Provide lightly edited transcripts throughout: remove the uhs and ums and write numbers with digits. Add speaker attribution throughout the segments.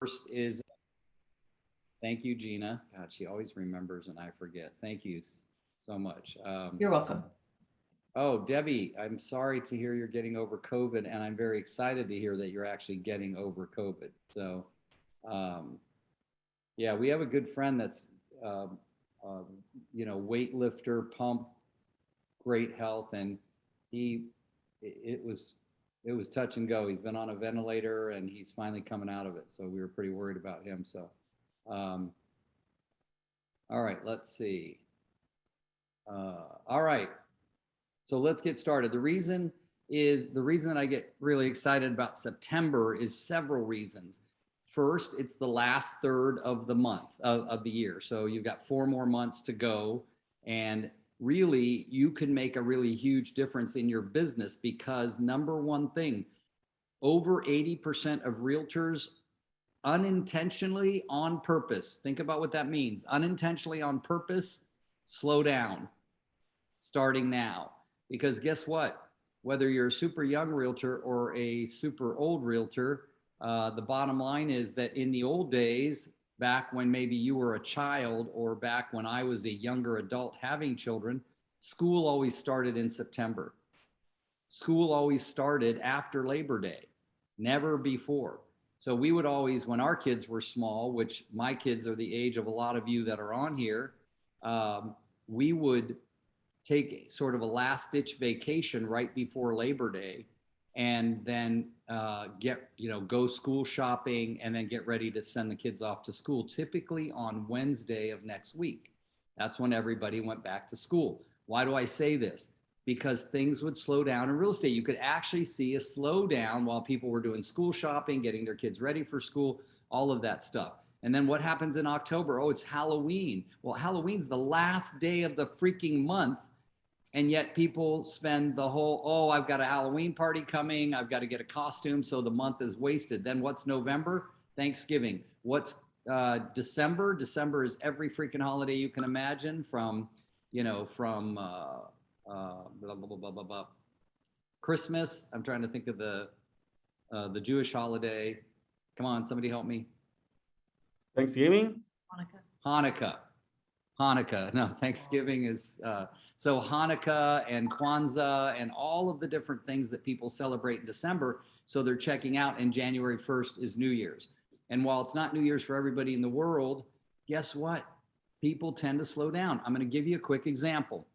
Speaker 1: First is thank you, Gina. God, she always remembers and I forget. Thank you so much.
Speaker 2: You're welcome.
Speaker 1: Oh, Debbie, I'm sorry to hear you're getting over COVID, and I'm very excited to hear that you're actually getting over COVID. So, um, yeah, we have a good friend that's, um, uh, weightlifter, pump, great health, and he, it was, it was touch and go. He's been on a ventilator, and he's finally coming out of it. So we were pretty worried about him. So, um, all right, let's see. All right, so let's get started. The reason that I get really excited about September is several reasons. First, it's the last third of the month of the year. So you've got 4 more months to go. And really, you can make a really huge difference in your business because number one thing, over 80% of realtors unintentionally on purpose, think about what that means, unintentionally on purpose, slow down starting now. Because guess what? Whether you're a super young realtor or a super old realtor, the bottom line is that in the old days, back when maybe you were a child or back when I was a younger adult having children, school always started in September. School always started after Labor Day, never before. So we would always, when our kids were small, which my kids are the age of a lot of you that are on here, we would take sort of a last ditch vacation right before Labor Day and then go school shopping and then get ready to send the kids off to school, typically on Wednesday of next week. That's when everybody went back to school. Why do I say this? Because things would slow down in real estate. You could actually see a slowdown while people were doing school shopping, getting their kids ready for school, all of that stuff. And then what happens in October? Oh, it's Halloween. Well, Halloween's the last day of the freaking month. And yet people spend the whole, oh, I've got a Halloween party coming. I've got to get a costume. So the month is wasted. Then what's November? Thanksgiving. What's December? December is every freaking holiday you can imagine from blah, blah, blah, blah, blah, blah. Christmas. I'm trying to think of the Jewish holiday. Come on, somebody help me.
Speaker 3: Thanksgiving?
Speaker 2: Hanukkah.
Speaker 1: Hanukkah. No, Thanksgiving is so Hanukkah and Kwanzaa and all of the different things that people celebrate in December. So they're checking out, and January 1st is New Year's. And while it's not New Year's for everybody in the world, guess what? People tend to slow down. I'm going to give you a quick example.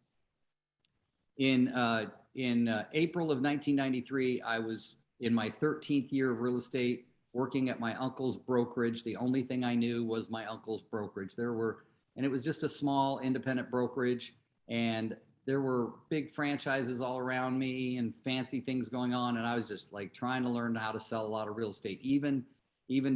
Speaker 1: In April of 1993, I was in my 13th year of real estate, working at my uncle's brokerage. The only thing I knew was my uncle's brokerage. And it was just a small independent brokerage, and there were big franchises all around me and fancy things going on. And I was just like trying to learn how to sell a lot of real estate, even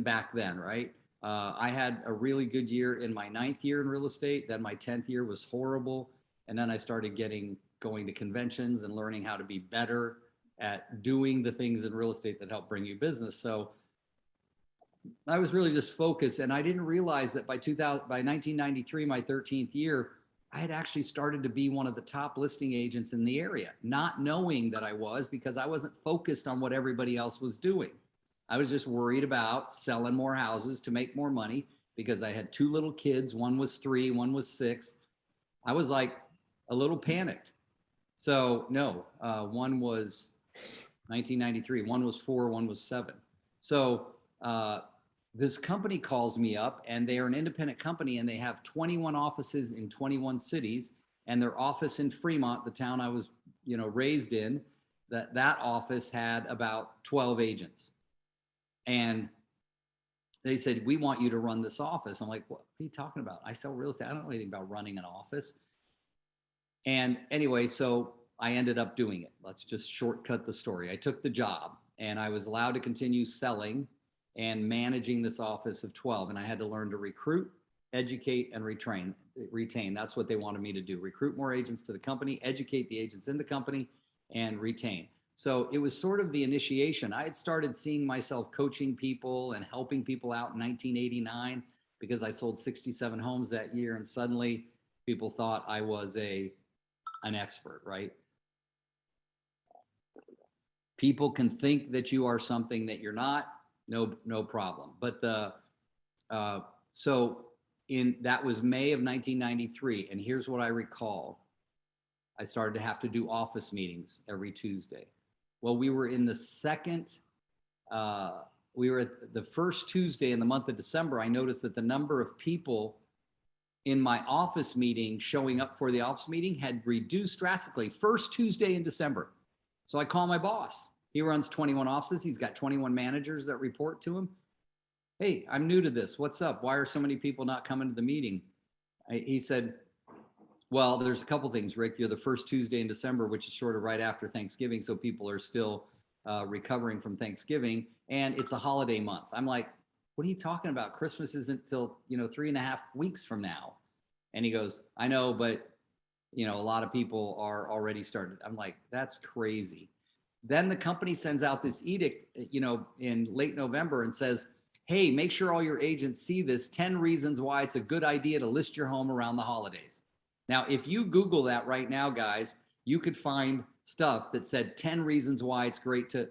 Speaker 1: back then, right? I had a really good year in my 9th year in real estate. Then my 10th year was horrible. And then I started going to conventions and learning how to be better at doing the things in real estate that help bring you business. So I was really just focused, and I didn't realize that by 1993, my 13th year, I had actually started to be one of the top listing agents in the area, not knowing that I was, because I wasn't focused on what everybody else was doing. I was just worried about selling more houses to make more money because I had 2 little kids. One was 3, one was 6. I was like a little panicked. So no, one was 1993, one was 4, one was 7. So this company calls me up, and they are an independent company, and they have 21 offices in 21 cities. And their office in Fremont, the town I was, raised in, that office had about 12 agents. And they said, we want you to run this office. I'm like, what are you talking about? I sell real estate. I don't know anything about running an office. And anyway, so I ended up doing it. Let's just shortcut the story. I took the job, and I was allowed to continue selling and managing this office of 12. And I had to learn to recruit, educate, and retain. That's what they wanted me to do. Recruit more agents to the company, educate the agents in the company, and retain. So it was sort of the initiation. I had started seeing myself coaching people and helping people out in 1989 because I sold 67 homes that year. And suddenly people thought I was an expert, right? People can think that you are something that you're not. no problem. But so that was May of 1993. And here's what I recall. I started to have to do office meetings every Tuesday. Well, we were in the we were at the first Tuesday in the month of December. I noticed that the number of people in my office meeting showing up for the office meeting had reduced drastically. First Tuesday in December. So I call my boss. He runs 21 offices. He's got 21 managers that report to him. Hey, I'm new to this. What's up? Why are so many people not coming to the meeting? He said, well, there's a couple things, Rick. You're the first Tuesday in December, which is sort of right after Thanksgiving. So people are still recovering from Thanksgiving, and it's a holiday month. I'm like, what are you talking about? Christmas isn't till, 3.5 weeks from now. And he goes, I know, but a lot of people are already started. I'm like, that's crazy. Then the company sends out this edict, in late November and says, hey, make sure all your agents see this 10 reasons why it's a good idea to list your home around the holidays. Now, if you Google that right now, guys, you could find stuff that said 10 reasons why it's great to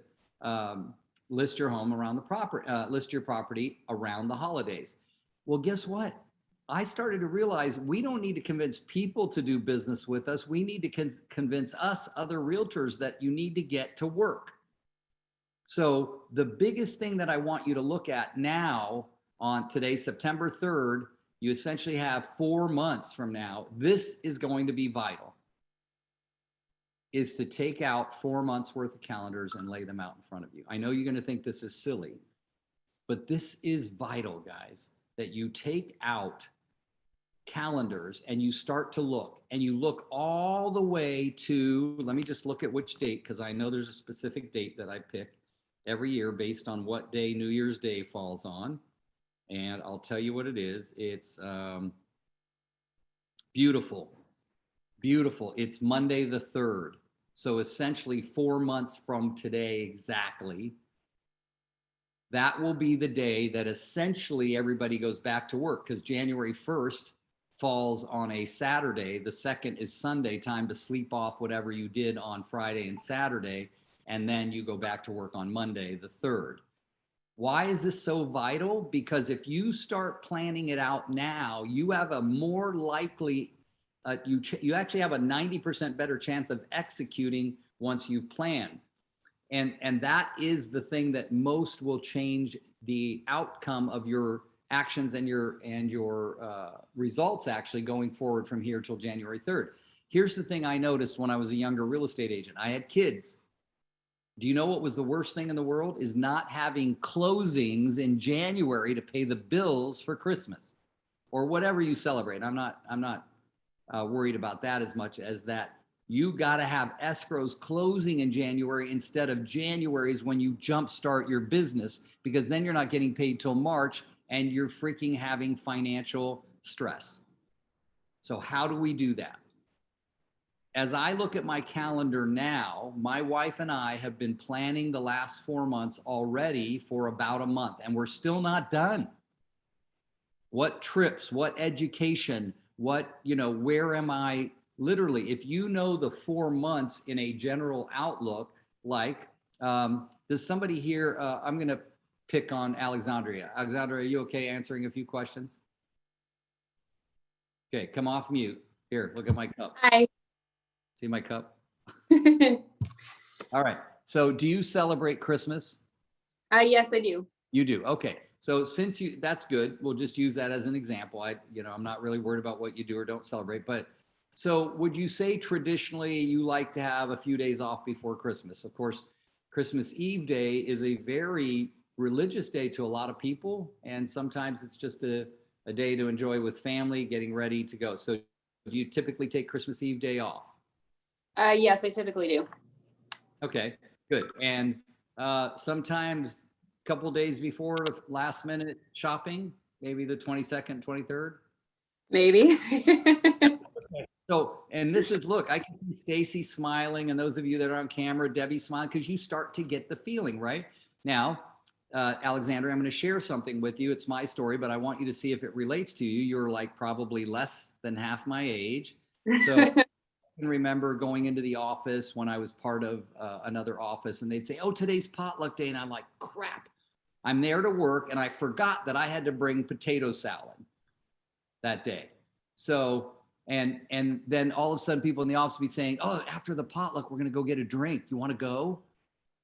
Speaker 1: list your home around the property, list your property around the holidays. Well, guess what? I started to realize we don't need to convince people to do business with us. We need to convince us other realtors that you need to get to work. So the biggest thing that I want you to look at now on today, September 3rd, you essentially have 4 months from now. This is going to be vital, is to take out 4 months worth of calendars and lay them out in front of you. I know you're going to think this is silly, but this is vital, guys, that you take out calendars and you start to look, and you look all the way to, let me just look at which date, because I know there's a specific date that I pick every year based on what day New Year's Day falls on. And I'll tell you what it is. It's beautiful. It's Monday the 3rd. So essentially 4 months from today exactly, that will be the day that essentially everybody goes back to work, because January 1st falls on a Saturday. The 2nd is Sunday, time to sleep off whatever you did on Friday and Saturday. And then you go back to work on Monday the 3rd. Why is this so vital? Because if you start planning it out now, you have a more likely, you actually have a 90% better chance of executing once you plan. And that is the thing that most will change the outcome of your actions and your results actually going forward from here till January 3rd. Here's the thing I noticed when I was a younger real estate agent. I had kids. Do you know what was the worst thing in the world? Is not having closings in January to pay the bills for Christmas or whatever you celebrate. I'm not worried about that as much as that you got to have escrows closing in January instead of January's when you jumpstart your business, because then you're not getting paid till March and you're freaking having financial stress. So how do we do that? As I look at my calendar now, my wife and I have been planning the last 4 months already for about a month, and we're still not done. What trips, what education, where am I? Literally, if you know the 4 months in a general outlook, like, does somebody here, I'm going to pick on Alexandria. Alexandria, are you okay answering a few questions? Okay, come off mute. Here, look at my cup.
Speaker 4: Hi.
Speaker 1: See my cup? All right. So do you celebrate Christmas?
Speaker 4: Yes, I do.
Speaker 1: You do. Okay. So since that's good. We'll just use that as an example. I'm not really worried about what you do or don't celebrate, but so would you say traditionally you like to have a few days off before Christmas? Of course, Christmas Eve day is a very religious day to a lot of people. And sometimes it's just a day to enjoy with family, getting ready to go. So do you typically take Christmas Eve day off?
Speaker 4: Yes, I typically do.
Speaker 1: Okay, good. And sometimes a couple days before, last minute shopping, maybe the 22nd, 23rd.
Speaker 4: Maybe.
Speaker 1: So, and this is, look, I can see Stacy smiling, and those of you that are on camera, Debbie smiling, because you start to get the feeling, right? Now, Alexandra, I'm going to share something with you. It's my story, but I want you to see if it relates to you. You're like probably less than half my age. So I can remember going into the office when I was part of another office, and they'd say, oh, today's potluck day. And I'm like, crap, I'm there to work and I forgot that I had to bring potato salad that day. So, and then all of a sudden people in the office be saying, oh, after the potluck, we're going to go get a drink. You want to go?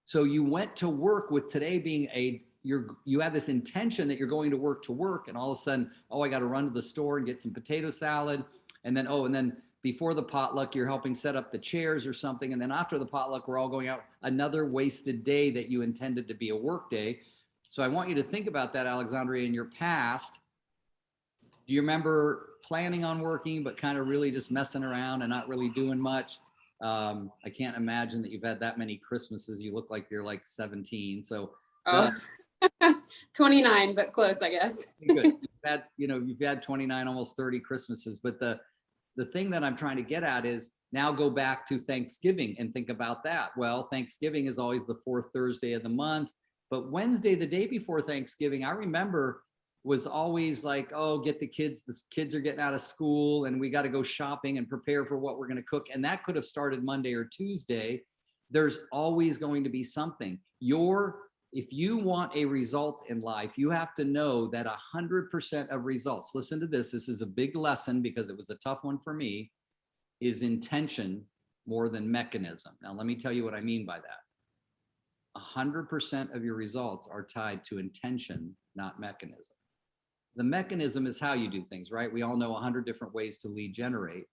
Speaker 1: So you went to work with today being you have this intention that you're going to work, and all of a sudden, oh, I got to run to the store and get some potato salad. And then before the potluck, you're helping set up the chairs or something. And then after the potluck, we're all going out, another wasted day that you intended to be a work day. So I want you to think about that, Alexandria, in your past. Do you remember planning on working, but kind of really just messing around and not really doing much? I can't imagine that you've had that many Christmases. You look like you're like 17. So
Speaker 4: Oh, 29, but close, I guess.
Speaker 1: good. You've had 29, almost 30 Christmases. But the thing that I'm trying to get at is now go back to Thanksgiving and think about that. Well, Thanksgiving is always the fourth Thursday of the month, but Wednesday, the day before Thanksgiving, I remember was always like, oh, get the kids are getting out of school and we got to go shopping and prepare for what we're going to cook. And that could have started Monday or Tuesday. There's always going to be something. If you want a result in life, you have to know that 100% of results, listen to this is a big lesson because it was a tough one for me, is intention more than mechanism. Now, let me tell you what I mean by that. 100% of your results are tied to intention, not mechanism. The mechanism is how you do things, right? We all know 100 different ways to lead generate,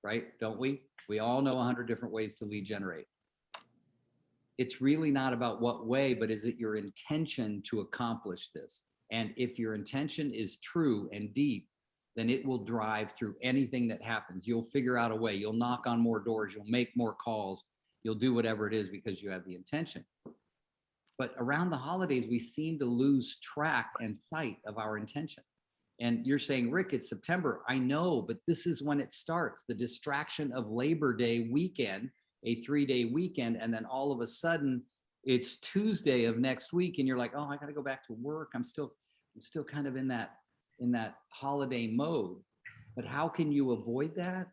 Speaker 1: right? Don't we? We all know 100 different ways to lead generate. It's really not about what way, but is it your intention to accomplish this? And if your intention is true and deep, then it will drive through anything that happens. You'll figure out a way. You'll knock on more doors. You'll make more calls. You'll do whatever it is because you have the intention. But around the holidays, we seem to lose track and sight of our intention. And you're saying, Rick, it's September. I know, but this is when it starts. The distraction of Labor Day weekend, a 3-day weekend. And then all of a sudden it's Tuesday of next week. And you're like, oh, I got to go back to work. I'm still kind of in that holiday mode. But how can you avoid that?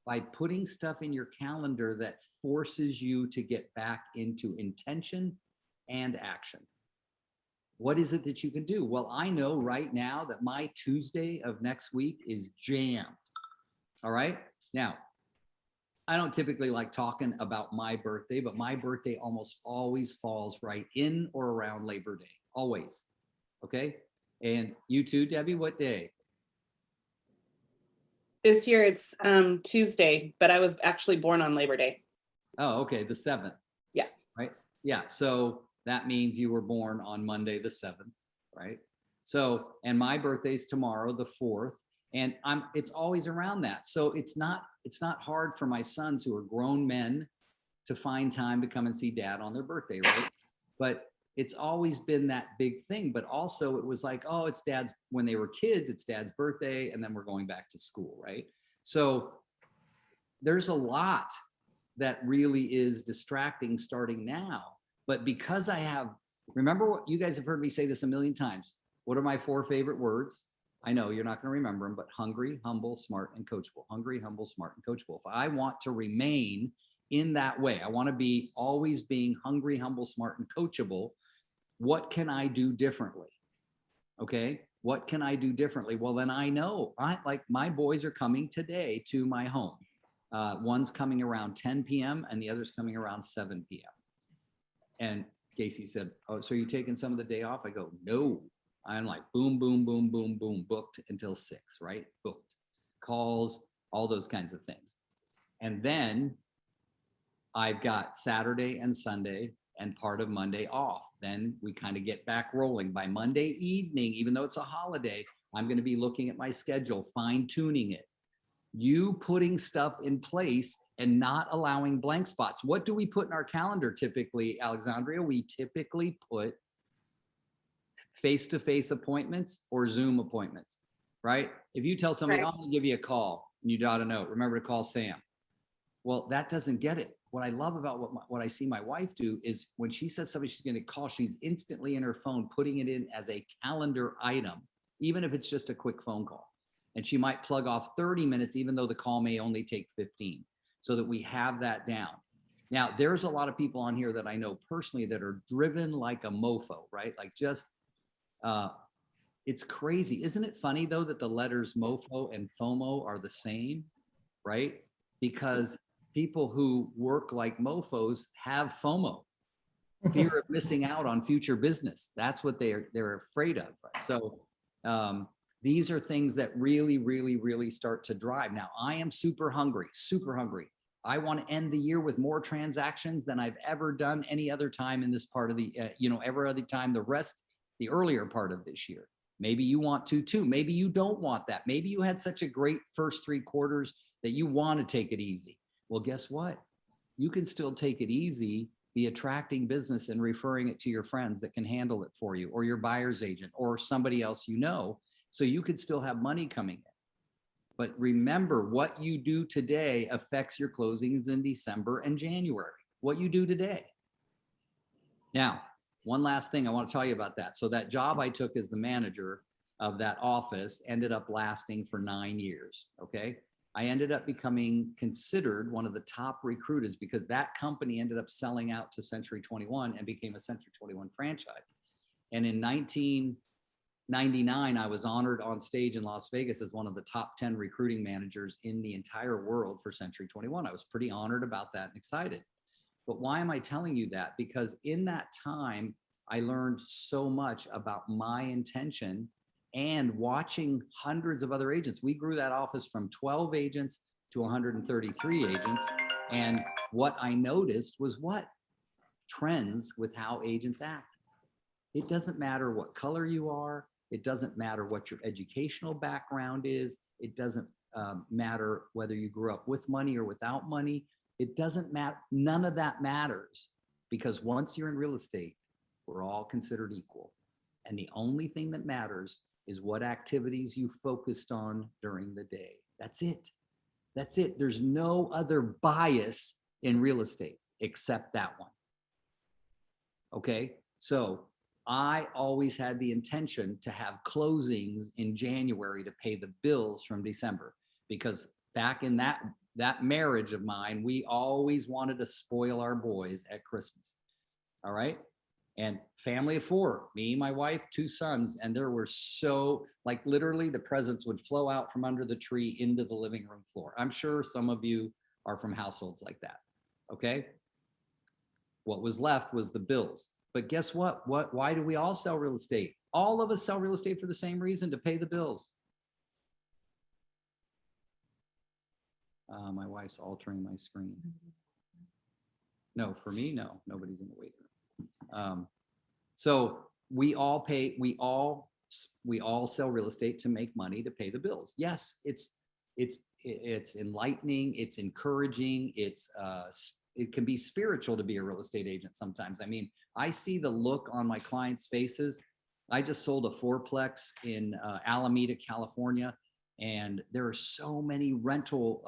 Speaker 1: By putting stuff in your calendar that forces you to get back into intention and action. What is it that you can do? Well, I know right now that my Tuesday of next week is jammed. All right. Now, I don't typically like talking about my birthday, but my birthday almost always falls right in or around Labor Day. Always. Okay. And you too, Debbie, what day?
Speaker 2: This year it's Tuesday, but I was actually born on Labor Day.
Speaker 1: Oh, okay. The 7th.
Speaker 2: Yeah.
Speaker 1: Right. Yeah. So that means you were born on Monday, the 7th. Right. So, and my birthday's tomorrow, the 4th. And it's always around that. So it's not hard for my sons who are grown men to find time to come and see dad on their birthday. Right. But it's always been that big thing. But also it was like, oh, it's dad's, when they were kids, it's dad's birthday. And then we're going back to school. Right. So there's a lot that really is distracting starting now. But because remember what you guys have heard me say this a million times. What are my 4 favorite words? I know you're not going to remember them, but hungry, humble, smart, and coachable. Hungry, humble, smart, and coachable. If I want to remain in that way, I want to be always being hungry, humble, smart, and coachable. What can I do differently? Okay. What can I do differently? Well, then I know my boys are coming today to my home. One's coming around 10 p.m. and the other's coming around 7 p.m. And Casey said, oh, so you're taking some of the day off? I go, no. I'm like, boom, boom, boom, boom, boom, booked until 6, right? Booked. Calls, all those kinds of things. And then I've got Saturday and Sunday and part of Monday off. Then we kind of get back rolling. By Monday evening, even though it's a holiday, I'm going to be looking at my schedule, fine tuning it. You putting stuff in place and not allowing blank spots. What do we put in our calendar typically, Alexandria? We typically put face-to-face appointments or Zoom appointments, right? If you tell somebody,
Speaker 4: Right.
Speaker 1: I'm going to give you a call and you jot a note, remember to call Sam. Well, that doesn't get it. What I love about what I see my wife do is when she says somebody she's going to call, she's instantly in her phone, putting it in as a calendar item, even if it's just a quick phone call. And she might plug off 30 minutes, even though the call may only take 15, so that we have that down. Now, there's a lot of people on here that I know personally that are driven like a mofo, right? Like just, it's crazy. Isn't it funny though that the letters mofo and FOMO are the same, right? Because people who work like mofos have FOMO, fear of missing out on future business. That's what they're afraid of. So these are things that really, really, really start to drive. Now, I am super hungry, super hungry. I want to end the year with more transactions than I've ever done any other time in this part of the, every other time, the earlier part of this year. Maybe you want to too. Maybe you don't want that. Maybe you had such a great first 3 quarters that you want to take it easy. Well, guess what? You can still take it easy, be attracting business and referring it to your friends that can handle it for you, or your buyer's agent, or somebody else you know, so you could still have money coming in. But remember, what you do today affects your closings in December and January. What you do today. Now, one last thing I want to tell you about that. So that job I took as the manager of that office ended up lasting for 9 years. Okay. I ended up becoming considered one of the top recruiters because that company ended up selling out to Century 21 and became a Century 21 franchise. And in 1999, I was honored on stage in Las Vegas as one of the top 10 recruiting managers in the entire world for Century 21. I was pretty honored about that and excited. But why am I telling you that? Because in that time, I learned so much about my intention and watching hundreds of other agents. We grew that office from 12 agents to 133 agents. And what I noticed was what? Trends with how agents act. It doesn't matter what color you are. It doesn't matter what your educational background is. It doesn't matter whether you grew up with money or without money. It doesn't matter. None of that matters, because once you're in real estate, we're all considered equal. And the only thing that matters is what activities you focused on during the day. That's it. That's it. There's no other bias in real estate except that one. Okay. So I always had the intention to have closings in January to pay the bills from December, because back in that marriage of mine, we always wanted to spoil our boys at Christmas. All right. And family of 4, me, my wife, 2 sons. And there were so, like, literally the presents would flow out from under the tree into the living room floor. I'm sure some of you are from households like that. Okay. What was left was the bills. But guess what? Why do we all sell real estate? All of us sell real estate for the same reason: to pay the bills. My wife's altering my screen. No, for me, no, nobody's in the waiting room. So we all sell real estate to make money, to pay the bills. Yes, it's enlightening, it's encouraging, it can be spiritual to be a real estate agent sometimes. I mean, I see the look on my clients' faces. I just sold a 4-plex in Alameda, California, and there are so many rent control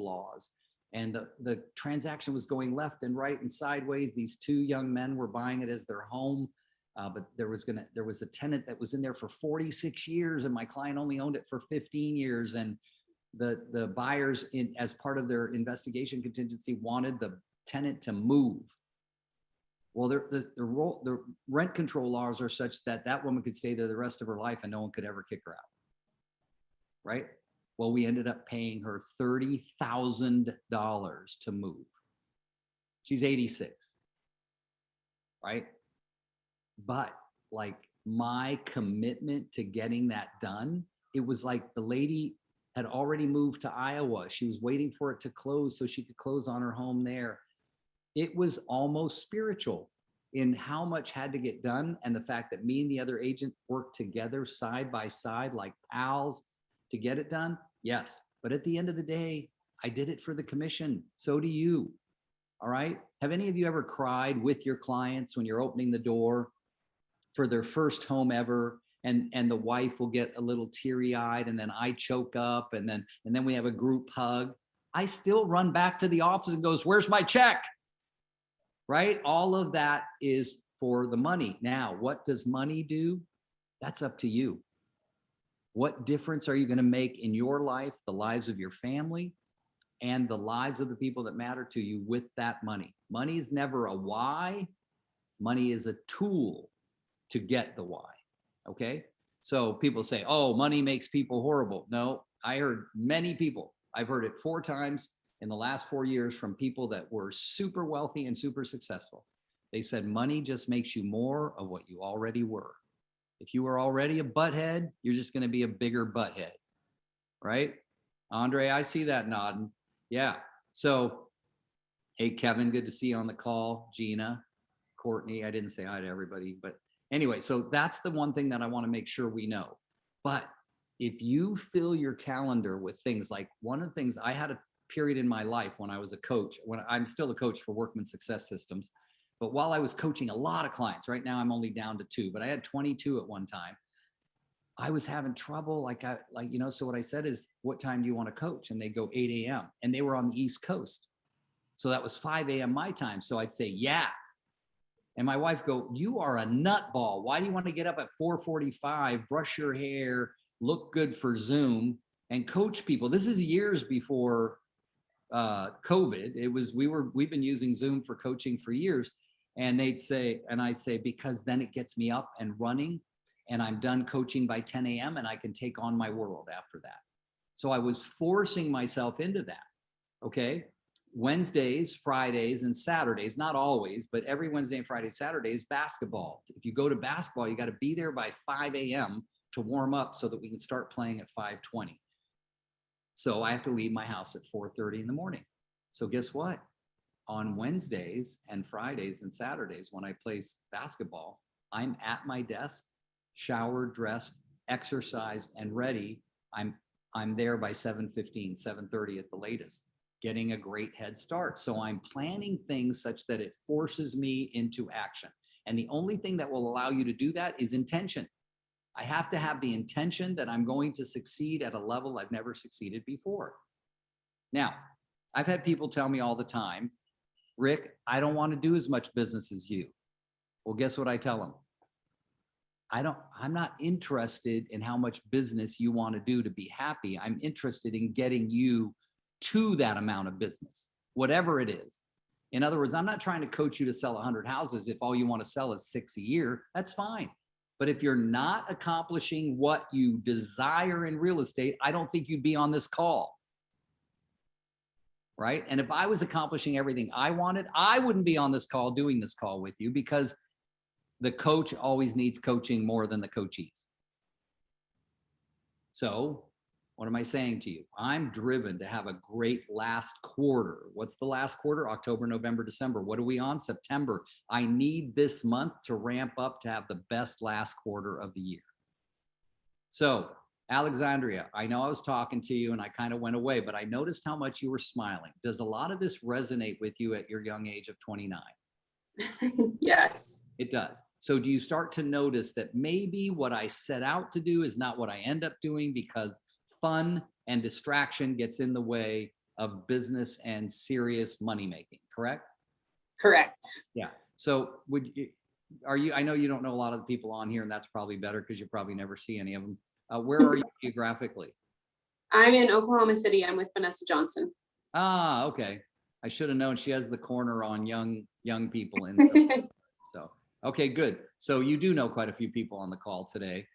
Speaker 1: laws. And the transaction was going left and right and sideways. These 2 young men were buying it as their home, but there was a tenant that was in there for 46 years, and my client only owned it for 15 years. And the buyers, as part of their investigation contingency, wanted the tenant to move. Well, the rent control laws are such that that woman could stay there the rest of her life and no one could ever kick her out. Right? Well, we ended up paying her $30,000 to move. She's 86. Right? But like, my commitment to getting that done, it was like the lady had already moved to Iowa. She was waiting for it to close so she could close on her home there. It was almost spiritual in how much had to get done, and the fact that me and the other agent worked together side by side like pals to get it done. Yes. But at the end of the day, I did it for the commission. So do you. All right. Have any of you ever cried with your clients when you're opening the door for their first home ever? And the wife will get a little teary-eyed, and then I choke up, and then we have a group hug. I still run back to the office and goes, "Where's my check?" Right? All of that is for the money. Now, what does money do? That's up to you. What difference are you going to make in your life, the lives of your family, and the lives of the people that matter to you with that money. Money is never a why. Money is a tool to get the why. Okay. So people say, oh, money makes people horrible. No, I heard many people, I've heard it 4 times in the last 4 years from people that were super wealthy and super successful. They said, money just makes you more of what you already were. If you were already a butthead, you're just going to be a bigger butthead. Right? Andre, I see that nodding. Yeah. So, hey, Kevin, good to see you on the call. Gina, Courtney, I didn't say hi to everybody, but anyway, so that's the one thing that I want to make sure we know. But if you fill your calendar with things like, one of the things, I had a period in my life when I was a coach, when I'm still a coach for Workman Success Systems, but while I was coaching a lot of clients, right now I'm only down to 2, but I had 22 at one time. I was having trouble. So what I said is, what time do you want to coach? And they go 8 a.m. And they were on the East Coast. So that was 5 a.m. my time. So I'd say, yeah. And my wife go, you are a nutball. Why do you want to get up at 4:45, brush your hair, look good for Zoom and coach people? This is years before COVID. We've been using Zoom for coaching for years. And they'd say, and I say, because then it gets me up and running and I'm done coaching by 10 a.m. and I can take on my world after that. So I was forcing myself into that. Okay. Wednesdays, Fridays, and Saturdays, not always, but every Wednesday and Friday, Saturday is basketball. If you go to basketball, you got to be there by 5 a.m. to warm up so that we can start playing at 5:20. So I have to leave my house at 4:30 in the morning. So guess what? On Wednesdays and Fridays and Saturdays, when I play basketball, I'm at my desk, showered, dressed, exercised, and ready. I'm there by 7:15, 7:30 at the latest, getting a great head start. So I'm planning things such that it forces me into action. And the only thing that will allow you to do that is intention. I have to have the intention that I'm going to succeed at a level I've never succeeded before. Now, I've had people tell me all the time, Rick, I don't want to do as much business as you. Well, guess what I tell them? I'm not interested in how much business you want to do to be happy. I'm interested in getting you to that amount of business, whatever it is. In other words, I'm not trying to coach you to sell 100 houses. If all you want to sell is 6 a year, that's fine. But if you're not accomplishing what you desire in real estate, I don't think you'd be on this call. Right? And if I was accomplishing everything I wanted, I wouldn't be on this call doing this call with you, because the coach always needs coaching more than the coachees. So what am I saying to you? I'm driven to have a great last quarter. What's the last quarter? October, November, December. What are we on? September. I need this month to ramp up to have the best last quarter of the year. So Alexandria, I know I was talking to you and I kind of went away, but I noticed how much you were smiling. Does a lot of this resonate with you at your young age of 29?
Speaker 4: Yes.
Speaker 1: It does. So do you start to notice that maybe what I set out to do is not what I end up doing, because fun and distraction gets in the way of business and serious money making, correct?
Speaker 4: Correct.
Speaker 1: Yeah. So I know you don't know a lot of the people on here, and that's probably better because you probably never see any of them. Where are you geographically?
Speaker 4: I'm in Oklahoma City. I'm with Vanessa Johnson.
Speaker 1: Ah, okay. I should have known. She has the corner on young people in. So, okay, good. So you do know quite a few people on the call today.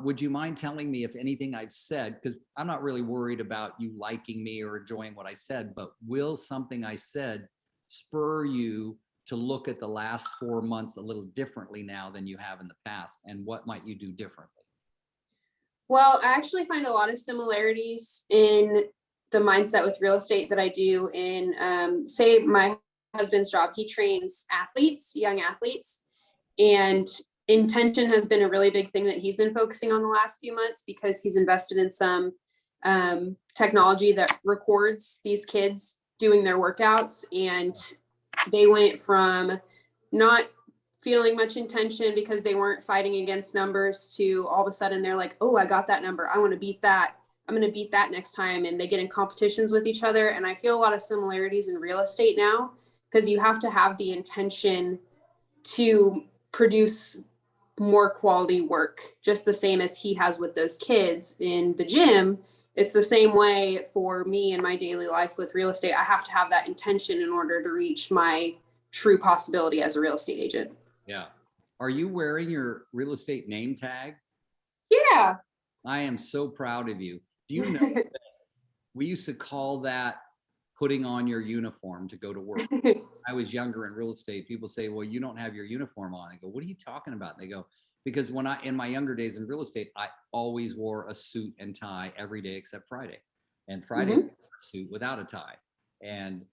Speaker 1: Would you mind telling me if anything I've said, because I'm not really worried about you liking me or enjoying what I said, but will something I said spur you to look at the last 4 months a little differently now than you have in the past? And what might you do differently?
Speaker 4: Well, I actually find a lot of similarities in the mindset with real estate that I do in, say, my husband's job. He trains athletes, young athletes, and intention has been a really big thing that he's been focusing on the last few months, because he's invested in some technology that records these kids doing their workouts. And they went from not feeling much intention because they weren't fighting against numbers to all of a sudden they're like, oh, I got that number. I want to beat that. I'm going to beat that next time. And they get in competitions with each other. And I feel a lot of similarities in real estate now, because you have to have the intention to produce more quality work, just the same as he has with those kids in the gym. it's the same way for me in my daily life with real estate. I have to have that intention in order to reach my true possibility as a real estate agent.
Speaker 1: Yeah. Are you wearing your real estate name tag?
Speaker 4: Yeah.
Speaker 1: I am so proud of you. Do you know that we used to call that putting on your uniform to go to work? I was younger in real estate. People say, well, you don't have your uniform on. I go, what are you talking about? And they go, because in my younger days in real estate, I always wore a suit and tie every day except Friday. And Friday,
Speaker 4: Mhm.
Speaker 1: a suit without a tie. And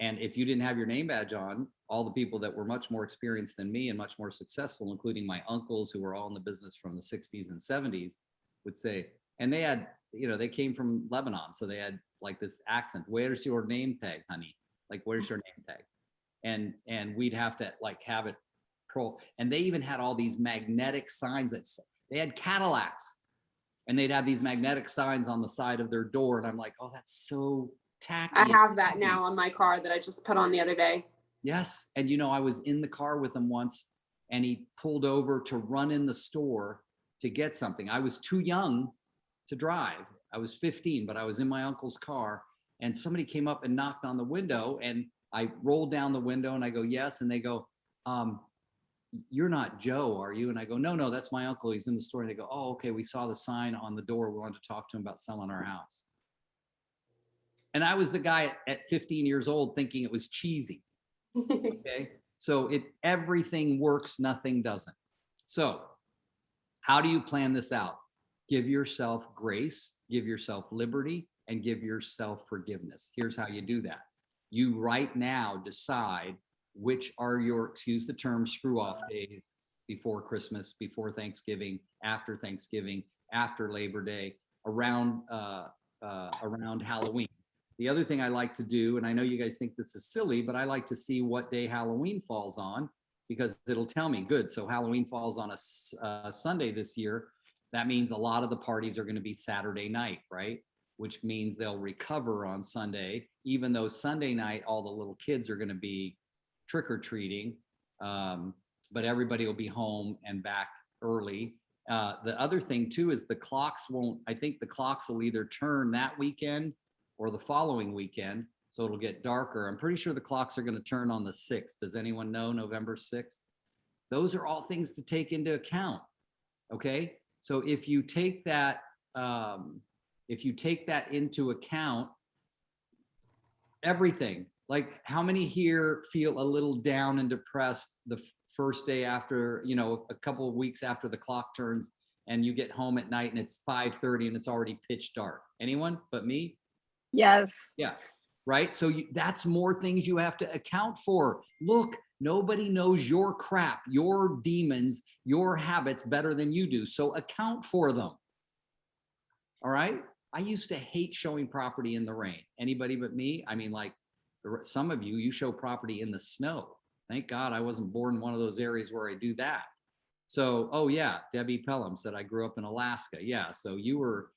Speaker 1: if you didn't have your name badge on, all the people that were much more experienced than me and much more successful, including my uncles who were all in the business from the 60s and 70s, would say, and they had, they came from Lebanon. So they had like this accent. Where's your name tag, honey? Like, where's your name tag? And we'd have to like have it and they even had all these magnetic signs they had Cadillacs and they'd have these magnetic signs on the side of their door. And I'm like, oh, that's so tacky.
Speaker 4: I have that now on my car that I just put on the other day.
Speaker 1: Yes. And I was in the car with him once and he pulled over to run in the store to get something. I was too young to drive. I was 15, but I was in my uncle's car and somebody came up and knocked on the window and I rolled down the window and I go, yes. And they go, you're not Joe, are you? And I go, no, that's my uncle. He's in the store. And they go, oh, okay. We saw the sign on the door. We wanted to talk to him about selling our house. And I was the guy at 15 years old thinking it was cheesy. Okay. So everything works, nothing doesn't. So how do you plan this out? Give yourself grace, give yourself liberty, and give yourself forgiveness. Here's how you do that. You right now decide which are your, excuse the term, screw off days before Christmas, before Thanksgiving, after Labor Day, around Halloween. The other thing I like to do, and I know you guys think this is silly, but I like to see what day Halloween falls on because it'll tell me, good, so Halloween falls on a Sunday this year. That means a lot of the parties are going to be Saturday night, right? Which means they'll recover on Sunday, even though Sunday night, all the little kids are going to be trick-or-treating, but everybody will be home and back early. The other thing too is the clocks I think the clocks will either turn that weekend or the following weekend, so it'll get darker. I'm pretty sure the clocks are going to turn on the 6th. Does anyone know November 6th? Those are all things to take into account, okay? So if you take that into account, everything, like how many here feel a little down and depressed the first day after, a couple of weeks after the clock turns and you get home at night and it's 5:30 and it's already pitch dark? Anyone but me?
Speaker 5: Yes.
Speaker 1: Yeah. Right. So that's more things you have to account for. Look, nobody knows your crap, your demons, your habits better than you do. So account for them. All right. I used to hate showing property in the rain. Anybody but me? I mean, like some of you show property in the snow. Thank God I wasn't born in one of those areas where I do that. So, oh yeah, Debbie Pelham said I grew up in Alaska. Yeah. So you were,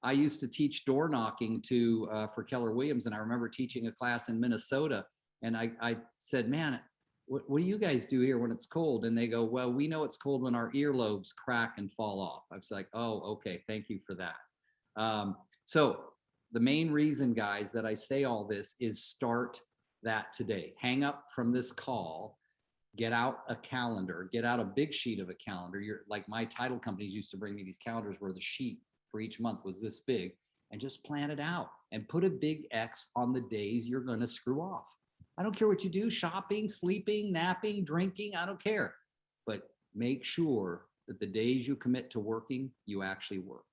Speaker 1: I used to teach door knocking for Keller Williams. And I remember teaching a class in Minnesota. And I said, man, what do you guys do here when it's cold? And they go, well, we know it's cold when our earlobes crack and fall off. I was like, oh, okay. Thank you for that. So the main reason, guys, that I say all this is start that today. Hang up from this call, get out a calendar, get out a big sheet of a calendar. Like my title companies used to bring me these calendars where the sheet for each month was this big, and just plan it out and put a big X on the days you're going to screw off. I don't care what you do, shopping, sleeping, napping, drinking, I don't care. But make sure that the days you commit to working, you actually work.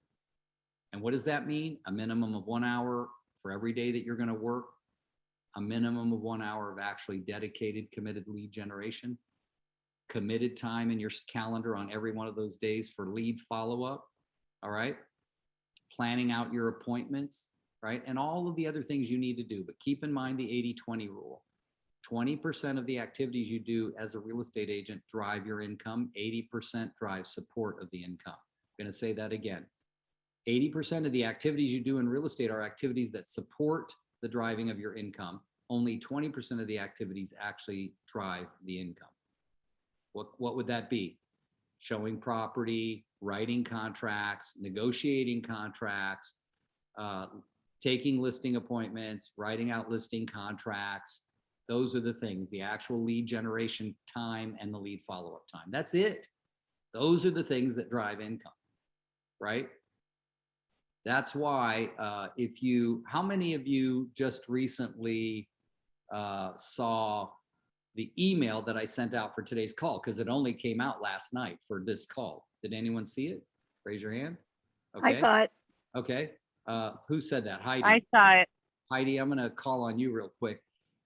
Speaker 1: And what does that mean? A minimum of 1 hour for every day that you're going to work, a minimum of 1 hour of actually dedicated, committed lead generation, committed time in your calendar on every one of those days for lead follow-up. All right. Planning out your appointments, right? And all of the other things you need to do. But keep in mind the 80-20 rule. 20% of the activities you do as a real estate agent drive your income. 80% drive support of the income. I'm going to say that again. 80% of the activities you do in real estate are activities that support the driving of your income. Only 20% of the activities actually drive the income. What would that be? Showing property, writing contracts, negotiating contracts, taking listing appointments, writing out listing contracts. Those are the things, the actual lead generation time and the lead follow-up time. That's it. Those are the things that drive income, right? That's why how many of you just recently saw the email that I sent out for today's call? Because it only came out last night for this call. Did anyone see it? Raise your hand.
Speaker 5: I saw it.
Speaker 1: Okay. Who said that? Heidi.
Speaker 5: I saw it.
Speaker 1: Heidi, I'm going to call on you real quick.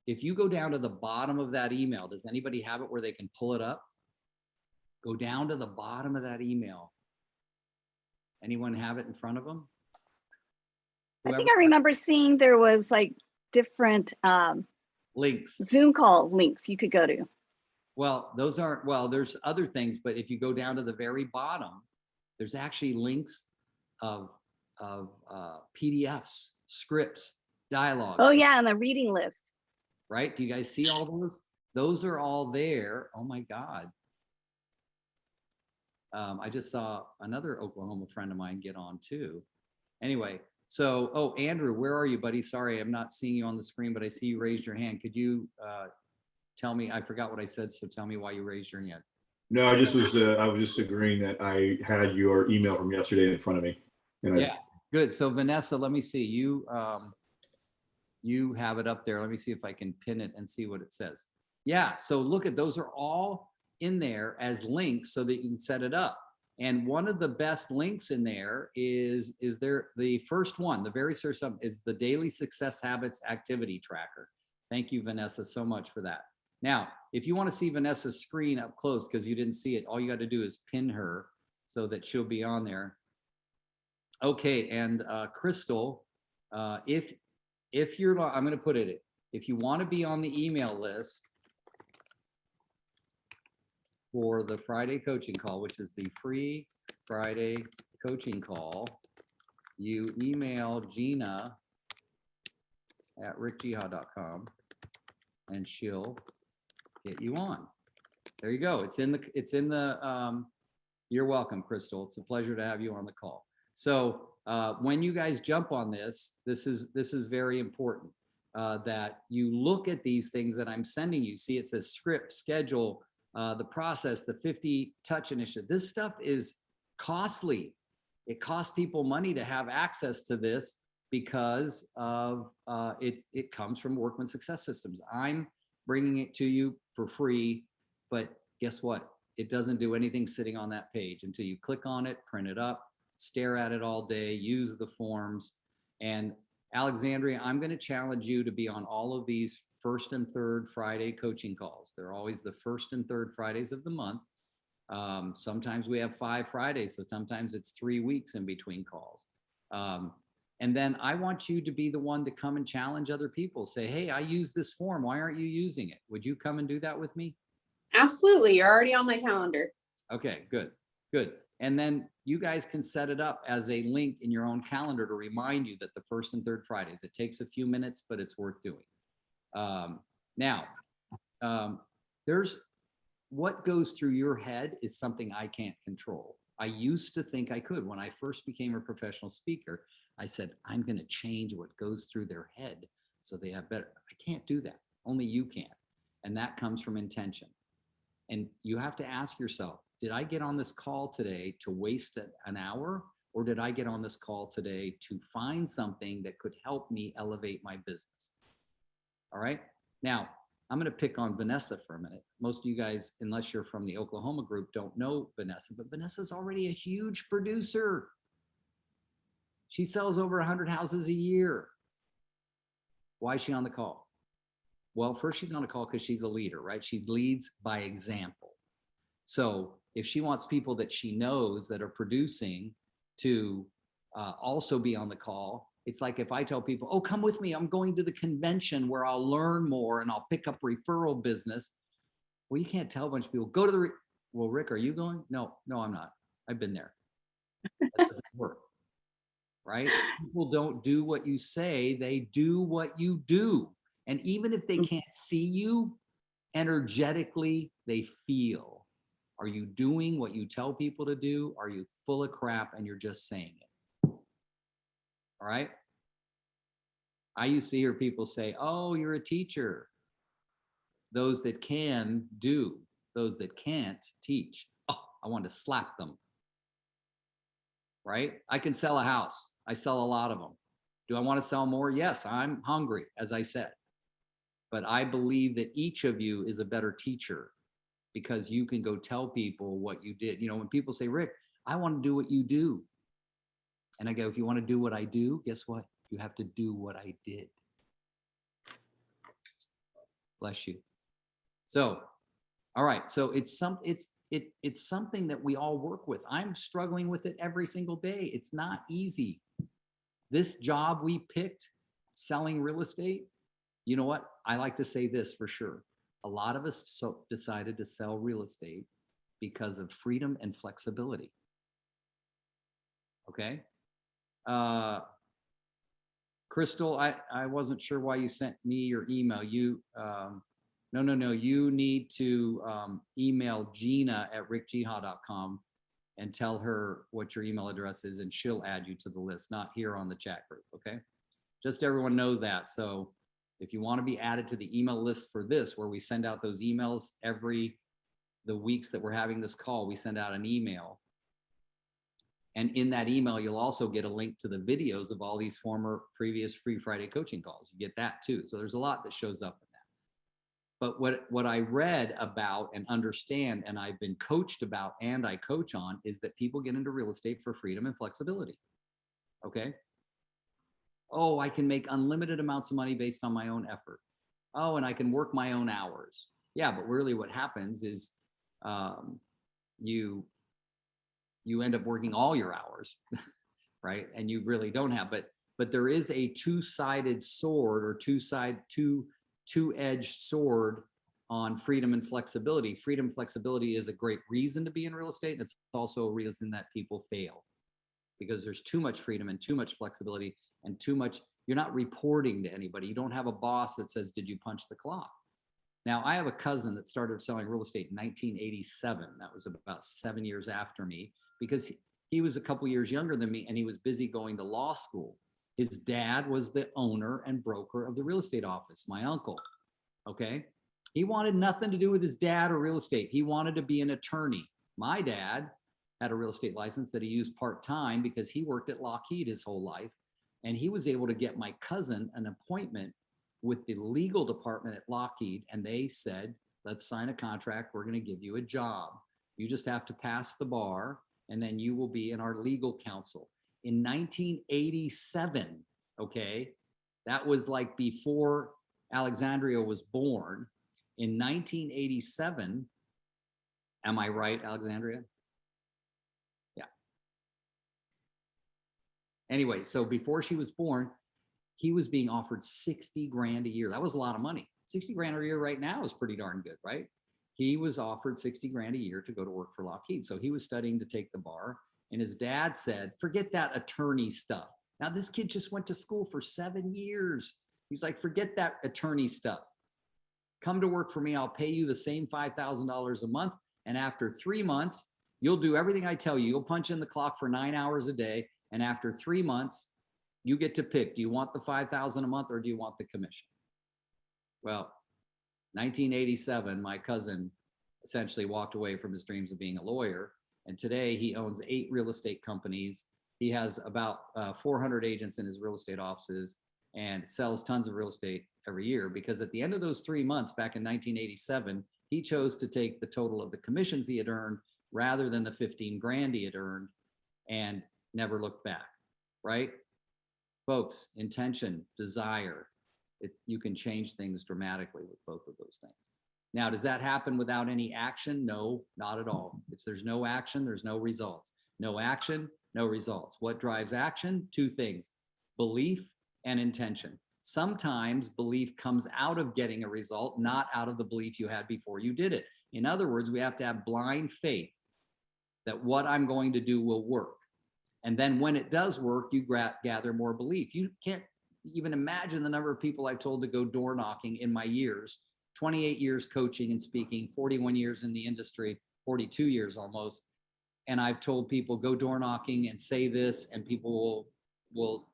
Speaker 1: If you go down to the bottom of that email, does anybody have it where they can pull it up? Go down to the bottom of that email. Anyone have it in front of them?
Speaker 5: I think I remember seeing there was like different
Speaker 1: Links.
Speaker 5: Zoom call links you could go to.
Speaker 1: Well, those aren't, well, there's other things, but if you go down to the very bottom, there's actually links of PDFs, scripts, dialogues.
Speaker 5: Oh yeah, and the reading list.
Speaker 1: Right? Do you guys see all those? Those are all there. Oh my God. I just saw another Oklahoma friend of mine get on too. Anyway, so, oh, Andrew, where are you, buddy? Sorry, I'm not seeing you on the screen, but I see you raised your hand. Could you tell me, I forgot what I said, so tell me why you raised your hand.
Speaker 6: No, I was just agreeing that I had your email from yesterday in front of me. And
Speaker 1: Yeah, good. So Vanessa, let me see. You have it up there. Let me see if I can pin it and see what it says. Yeah, so look at, those are all in there as links so that you can set it up. And one of the best links in there is there, the first one, the very first one is the Daily Success Habits Activity Tracker. Thank you, Vanessa, so much for that. Now, if you want to see Vanessa's screen up close because you didn't see it, all you got to do is pin her so that she'll be on there. Okay, and Crystal, if you're, I'm going to put it, if you want to be on the email list for the Friday coaching call, which is the free Friday coaching call, you email Gina at rickjihad.com and she'll get you on. There you go. It's in the, you're welcome, Crystal. It's a pleasure to have you on the call. So when you guys jump on this is very important that you look at these things that I'm sending you. See, it says script, schedule, the process, the 50 touch initiative. This stuff is costly. It costs people money to have access to this because of it comes from Workman Success Systems. I'm bringing it to you for free, but guess what? It doesn't do anything sitting on that page until you click on it, print it up, stare at it all day, use the forms. And Alexandria, I'm going to challenge you to be on all of these first and third Friday coaching calls. They're always the first and third Fridays of the month. Sometimes we have 5 Fridays, so sometimes it's 3 weeks in between calls. And then I want you to be the one to come and challenge other people. Say, hey, I use this form. Why aren't you using it? Would you come and do that with me?
Speaker 4: Absolutely. You're already on my calendar.
Speaker 1: Okay, good, good. And then you guys can set it up as a link in your own calendar to remind you that the first and third Fridays, it takes a few minutes, but it's worth doing. There's what goes through your head is something I can't control. I used to think I could. When I first became a professional speaker, I said, I'm going to change what goes through their head so they have better. I can't do that. Only you can. And that comes from intention. And you have to ask yourself, did I get on this call today to waste an hour? Or did I get on this call today to find something that could help me elevate my business? All right. Now, I'm going to pick on Vanessa for a minute. Most of you guys, unless you're from the Oklahoma group, don't know Vanessa, but Vanessa's already a huge producer. She sells over 100 houses a year. Why is she on the call? Well, first she's on the call because she's a leader, right? She leads by example. So if she wants people that she knows that are producing to also be on the call, it's like if I tell people, oh, come with me, I'm going to the convention where I'll learn more and I'll pick up referral business. Well, you can't tell a bunch of people, go to the, well, Rick, are you going? No, I'm not. I've been there. That doesn't work, right? People don't do what you say, they do what you do. And even if they can't see you, energetically, they feel. Are you doing what you tell people to do? Are you full of crap and you're just saying it? All right. I used to hear people say, oh, you're a teacher. Those that can do, those that can't teach. Oh, I want to slap them. Right? I can sell a house. I sell a lot of them. Do I want to sell more? Yes, I'm hungry, as I said. But I believe that each of you is a better teacher because you can go tell people what you did. You know, when people say, Rick, I want to do what you do. And I go, if you want to do what I do, guess what? You have to do what I did. Bless you. So, all right. So it's something that we all work with. I'm struggling with it every single day. It's not easy. This job we picked, selling real estate, you know what? I like to say this for sure. A lot of us decided to sell real estate because of freedom and flexibility. Okay. Crystal, I wasn't sure why you sent me your email. No. You need to email Gina at rickjiha.com and tell her what your email address is, and she'll add you to the list, not here on the chat group. Okay. Just everyone knows that. So if you want to be added to the email list for this, where we send out those emails the weeks that we're having this call, we send out an email. And in that email, you'll also get a link to the videos of all these previous Free Friday coaching calls. You get that too. So there's a lot that shows up in that. But what I read about and understand, and I've been coached about and I coach on, is that people get into real estate for freedom and flexibility. Okay. Oh, I can make unlimited amounts of money based on my own effort. Oh, and I can work my own hours. Yeah, but really what happens is you end up working all your hours, right? And you really don't have, but there is a two-sided sword or two-edged sword on freedom and flexibility. Freedom and flexibility is a great reason to be in real estate. And it's also a reason that people fail because there's too much freedom and too much flexibility and too much, you're not reporting to anybody. You don't have a boss that says, did you punch the clock? Now, I have a cousin that started selling real estate in 1987. That was about 7 years after me, because he was a couple years younger than me and he was busy going to law school. His dad was the owner and broker of the real estate office, my uncle. Okay. He wanted nothing to do with his dad or real estate. He wanted to be an attorney. My dad had a real estate license that he used part-time because he worked at Lockheed his whole life. And he was able to get my cousin an appointment with the legal department at Lockheed. And they said, let's sign a contract. We're going to give you a job. You just have to pass the bar and then you will be in our legal counsel. In 1987, okay, that was like before Alexandria was born. In 1987, am I right, Alexandria? Yeah. Anyway, so before she was born, he was being offered 60 grand a year. That was a lot of money. 60 grand a year right now is pretty darn good, right? He was offered 60 grand a year to go to work for Lockheed. So he was studying to take the bar. And his dad said, forget that attorney stuff. Now, this kid just went to school for 7 years. He's like, forget that attorney stuff. Come to work for me. I'll pay you the same $5,000 a month. And after 3 months, you'll do everything I tell you. You'll punch in the clock for 9 hours a day. And after 3 months, you get to pick. Do you want the $5,000 a month or do you want the commission? Well, 1987, my cousin essentially walked away from his dreams of being a lawyer. And today he owns 8 real estate companies. He has about 400 agents in his real estate offices and sells tons of real estate every year, because at the end of those 3 months back in 1987, he chose to take the total of the commissions he had earned rather than the 15 grand he had earned and never looked back, right? Folks, intention, desire, you can change things dramatically with both of those things. Now, does that happen without any action? No, not at all. There's no action, there's no results. No action, no results. What drives action? 2 things, belief and intention. Sometimes belief comes out of getting a result, not out of the belief you had before you did it. In other words, we have to have blind faith that what I'm going to do will work. And then when it does work, you gather more belief. You can't even imagine the number of people I've told to go door knocking in my years, 28 years coaching and speaking, 41 years in the industry, 42 years almost. And I've told people go door knocking and say this, and people will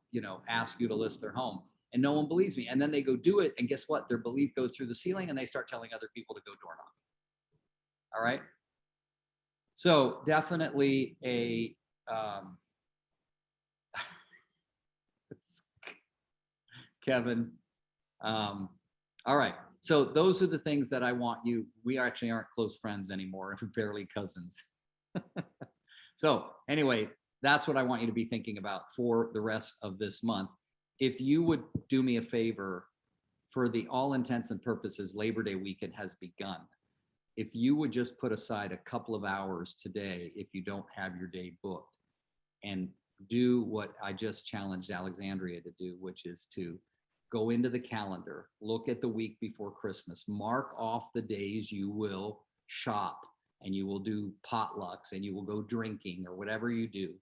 Speaker 1: ask you to list their home. And no one believes me. And then they go do it. And guess what? Their belief goes through the ceiling and they start telling other people to go door knocking. All right. So definitely Kevin. All right. So those are the things that I want you. We actually aren't close friends anymore. We're barely cousins. So anyway, that's what I want you to be thinking about for the rest of this month. If you would do me a favor, for the all intents and purposes, Labor Day weekend has begun. If you would just put aside a couple of hours today, if you don't have your day booked, and do what I just challenged Alexandria to do, which is to go into the calendar, look at the week before Christmas, mark off the days you will shop and you will do potlucks and you will go drinking or whatever you do.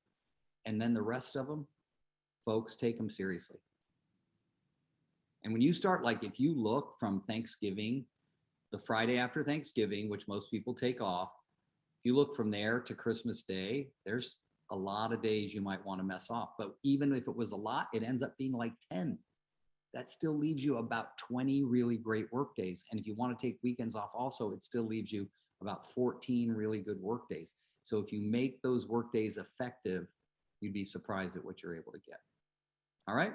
Speaker 1: And then the rest of them, folks, take them seriously. And when you start, like if you look from Thanksgiving, the Friday after Thanksgiving, which most people take off, if you look from there to Christmas Day, there's a lot of days you might want to mess off. But even if it was a lot, it ends up being like 10. That still leaves you about 20 really great work days. And if you want to take weekends off also, it still leaves you about 14 really good work days. So if you make those work days effective, you'd be surprised at what you're able to get. All right.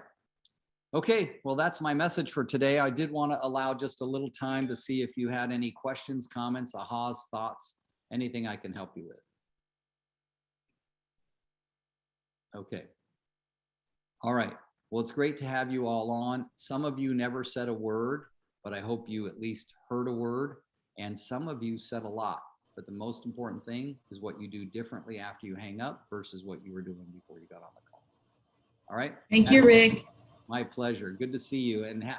Speaker 1: Okay, well, that's my message for today. I did want to allow just a little time to see if you had any questions, comments, ahas, thoughts, anything I can help you with. Okay. All right. Well, it's great to have you all on. Some of you never said a word, but I hope you at least heard a word. And some of you said a lot. But the most important thing is what you do differently after you hang up versus what you were doing before you got on the call. All right.
Speaker 7: Thank you, Rick.
Speaker 1: My pleasure. Good to see you. And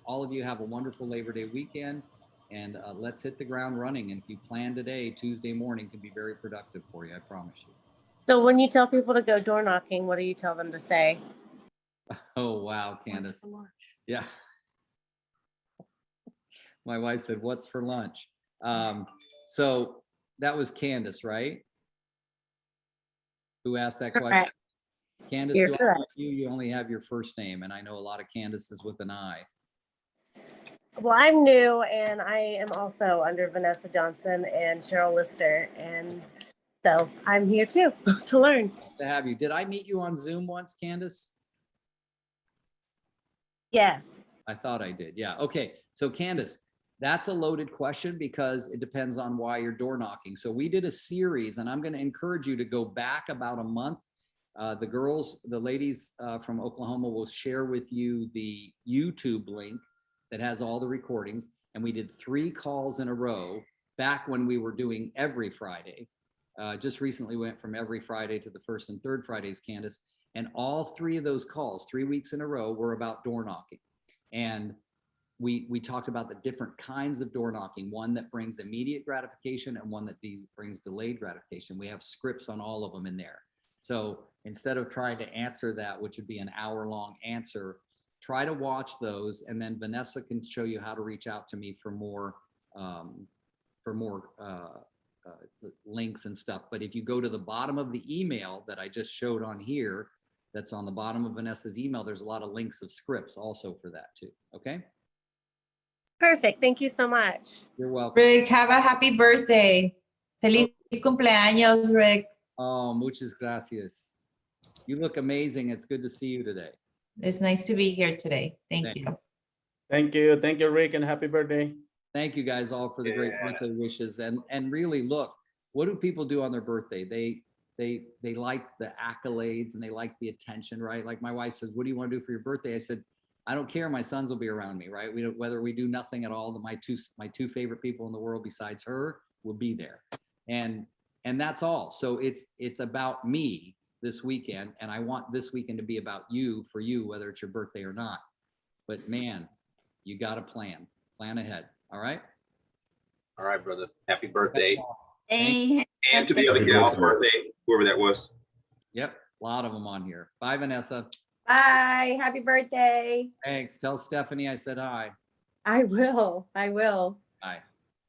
Speaker 1: all of you have a wonderful Labor Day weekend. And let's hit the ground running. And if you plan today, Tuesday morning can be very productive for you. I promise you.
Speaker 8: So when you tell people to go door knocking, what do you tell them to say?
Speaker 1: Oh, wow, Candace. Yeah. My wife said, what's for lunch? So that was Candace, right? Who asked that question?
Speaker 8: Correct.
Speaker 1: Candace,
Speaker 8: You're
Speaker 1: do I
Speaker 8: correct.
Speaker 1: know you only have your first name, and I know a lot of Candaces with an I.
Speaker 8: Well, I'm new and I am also under Vanessa Johnson and Cheryl Lister. And so I'm here too to learn.
Speaker 1: Nice to have you. Did I meet you on Zoom once, Candace?
Speaker 8: Yes.
Speaker 1: I thought I did. Yeah. Okay. So Candace, that's a loaded question because it depends on why you're door knocking. So we did a series, and I'm going to encourage you to go back about a month. The ladies from Oklahoma will share with you the YouTube link that has all the recordings. And we did 3 calls in a row back when we were doing every Friday. Just recently went from every Friday to the first and third Fridays, Candace. And all 3 of those calls, 3 weeks in a row, were about door knocking. And we talked about the different kinds of door knocking, one that brings immediate gratification and one that brings delayed gratification. We have scripts on all of them in there. So instead of trying to answer that, which would be an hour-long answer, try to watch those, and then Vanessa can show you how to reach out to me for more links and stuff. But if you go to the bottom of the email that I just showed on here, that's on the bottom of Vanessa's email, there's a lot of links of scripts also for that too. Okay.
Speaker 8: Perfect. Thank you so much.
Speaker 1: You're welcome.
Speaker 7: Rick, have a happy birthday. Feliz cumpleaños, Rick.
Speaker 1: Oh, muchas gracias. You look amazing. It's good to see you today.
Speaker 7: It's nice to be here today. Thank you.
Speaker 3: Thank you. Thank you, Rick, and happy birthday.
Speaker 1: Thank you guys all for the great birthday wishes. And really, look, what do people do on their birthday? They like the accolades and they like the attention, right? Like my wife says, what do you want to do for your birthday? I said, I don't care. My sons will be around me, right? Whether we do nothing at all, my two favorite people in the world besides her will be there. And that's all. So it's about me this weekend. And I want this weekend to be about you, for you, whether it's your birthday or not. But man, you got to plan ahead. All right.
Speaker 9: All right, brother. Happy birthday.
Speaker 7: Hey,
Speaker 9: And to the other gal's birthday, whoever that was.
Speaker 1: Yep. A lot of them on here. Bye, Vanessa.
Speaker 10: Bye. Happy birthday.
Speaker 1: Thanks. Tell Stephanie I said hi.
Speaker 10: I will.
Speaker 1: Bye.